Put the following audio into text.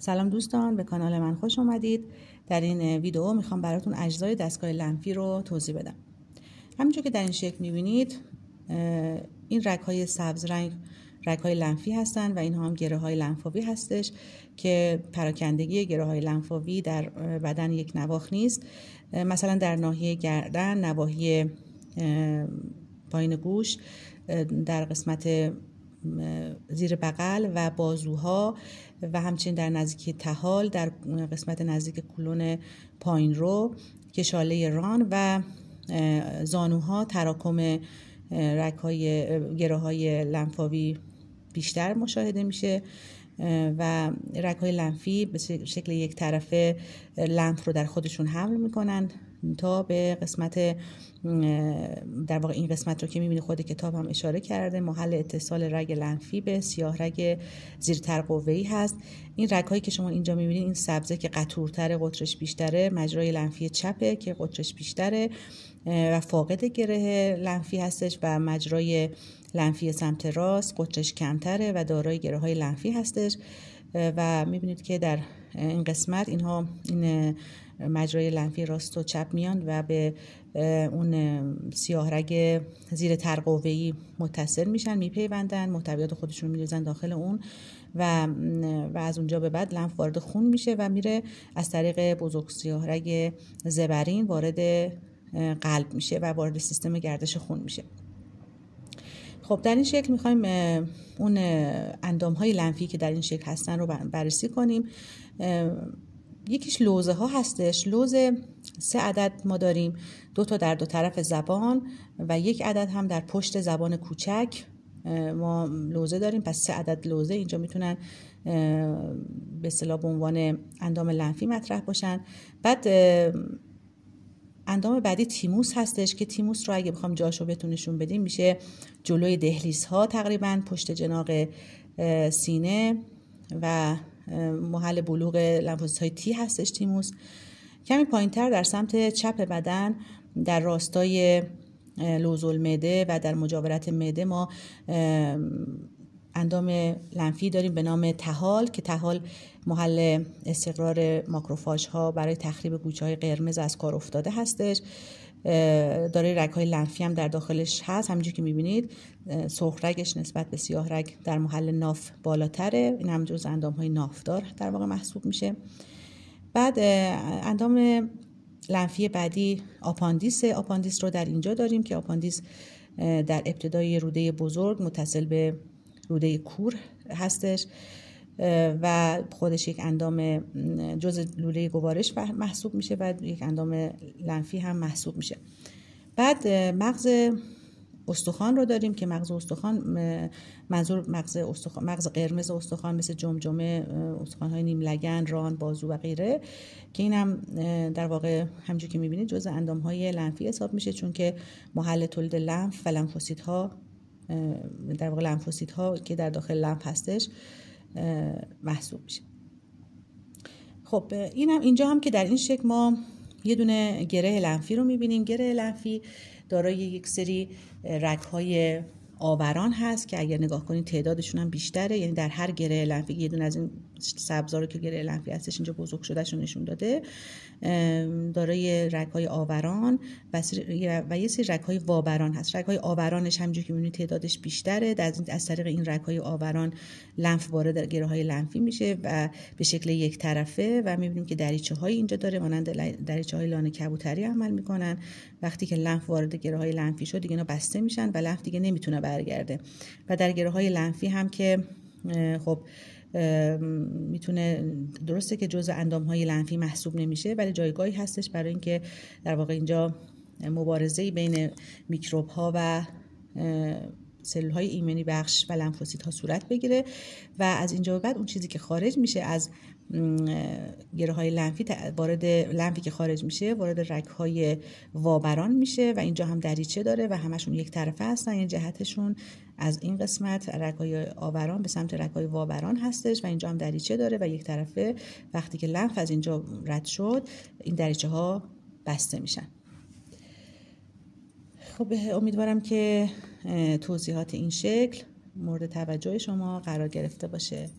سلام دوستان، به کانال من خوش اومدید. در این ویدیو میخوام براتون اجزای دستگاه لنفی رو توضیح بدم. همینجور که در این شکل میبینید این رگ‌های سبز رنگ رگ‌های لنفی هستن و اینها هم گره‌های لنفاوی هستش که پراکندگی گره‌های لنفاوی در بدن یک نواخت نیست. مثلا در ناحیه گردن، نواحی پایین گوش، در قسمت زیر بغل و بازوها و همچنین در نزدیکی طحال، در قسمت نزدیک کلون پایین رو، کشاله ران و زانوها تراکم گره‌های لنفاوی بیشتر مشاهده میشه و رگ‌های لنفی به شکل یک طرفه لنف رو در خودشون حمل میکنن تا به قسمت، در واقع این قسمت رو که میبینی خود کتاب هم اشاره کرده، محل اتصال رگ لنفی به سیاه رگ زیر ترقوه‌ای هست. این رگ‌هایی که شما اینجا میبینید، این سبزه که قطورتره، قطرش بیشتره، مجرای لنفی چپه که قطرش بیشتره و فاقد گره لنفی هستش و مجرای لنفی سمت راست قطرش کمتره و دارای گره‌های لنفی هستش و میبینید که در این قسمت اینها این مجرای لنفی راست و چپ میان و به اون سیاه رگ زیر ترقوه‌ای متصل میشن، میپیوندن، محتویات خودشون میریزن داخل اون و از اونجا به بعد لنف وارد خون میشه و میره از طریق بزرگ سیاه رگ زبرین وارد قلب میشه و وارد سیستم گردش خون میشه. خب در این شکل میخوایم اون اندامهای لنفی که در این شکل هستن رو بررسی کنیم. یکیش لوزه ها هستش. لوزه 3 عدد ما داریم، 2 تا در 2 طرف زبان و 1 عدد هم در پشت زبان کوچک ما لوزه داریم. پس 3 عدد لوزه اینجا میتونن به اصطلاح به عنوان اندام لنفی مطرح باشن. بعد اندام بعدی تیموس هستش که تیموس رو اگه بخوام جاشو بهتون نشون بدیم میشه جلوی دهلیز ها، تقریبا پشت جناق سینه و محل بلوغ لنفوسیت‌های تی هستش تیموس. کمی پایینتر در سمت چپ بدن در راستای لوزالمعده و در مجاورت معده ما اندام لنفی داریم به نام طحال که طحال محل استقرار ماکروفاژ ها برای تخریب گوچه های قرمز از کار افتاده هستش. دارای رگ های لنفی هم در داخلش هست. همینجوری که میبینید سرخ رگش نسبت به سیاه رگ در محل ناف بالاتره. این هم جز اندام های نافدار در واقع محسوب میشه. بعد اندام لنفی بعدی آپاندیس. آپاندیس رو در اینجا داریم که آپاندیس در ابتدای روده بزرگ متصل به روده کور هستش و خودش یک اندام جزء لوله گوارش محسوب میشه و یک اندام لنفی هم محسوب میشه. بعد مغز استخوان رو داریم که مغز استخوان منظور مغز قرمز استخوان مثل جمجمه، استخوان‌های نیم لگن، ران، بازو و غیره که این هم در واقع همونجوری که می‌بینید جزء اندام‌های لنفی حساب میشه چون که محل تولید لنف و لنفوسیت‌ها در واقع لنفوسیت‌ها که در داخل لنف هستش محسوب میشه. خب اینجا هم که در این شکل ما یه دونه گره لنفی رو می‌بینیم. گره لنفی دارای یک سری رگ‌های آوران هست که اگر نگاه کنید تعدادشون هم بیشتره، یعنی در هر گره لنفی یه دونه از این سبزا رو که گره لنفی هستش اینجا بزرگ شدهشون نشون داده، دارای رگ‌های آوران و یه سری رگ‌های وابران هست. رگ‌های آورانش همونجوری که می‌بینید تعدادش بیشتره. از طریق این رگ‌های آوران لنف وارد گره‌های لنفی میشه و به شکل یک طرفه و می‌بینیم که دریچه‌های اینجا داره، مانند دریچه‌های لانه کبوتری عمل می‌کنن. وقتی که لنف وارد گره‌های لنفی شد دیگه اینا بسته میشن و لنف دیگه نمیتونه برگرده. و در گره‌های لنفی هم که خب میتونه، درسته که جزء اندام‌های لنفی محسوب نمیشه ولی جایگاهی هستش برای اینکه در واقع اینجا مبارزه‌ای بین میکروب‌ها و سلول‌های ایمنی بخش و لنفوسیت‌ها صورت بگیره و از اینجا به بعد اون چیزی که خارج میشه از گره‌های لنفی وارد لنفی که خارج میشه وارد رگ‌های وابران میشه و اینجا هم دریچه داره و همشون یک طرفه هستن، یعنی جهتشون از این قسمت رگ‌های آوران به سمت رگ‌های وابران هستش و اینجا هم دریچه داره و یک طرفه. وقتی که لنف از اینجا رد شد این دریچه ها بسته میشن. خب امیدوارم که توضیحات این شکل مورد توجه شما قرار گرفته باشه.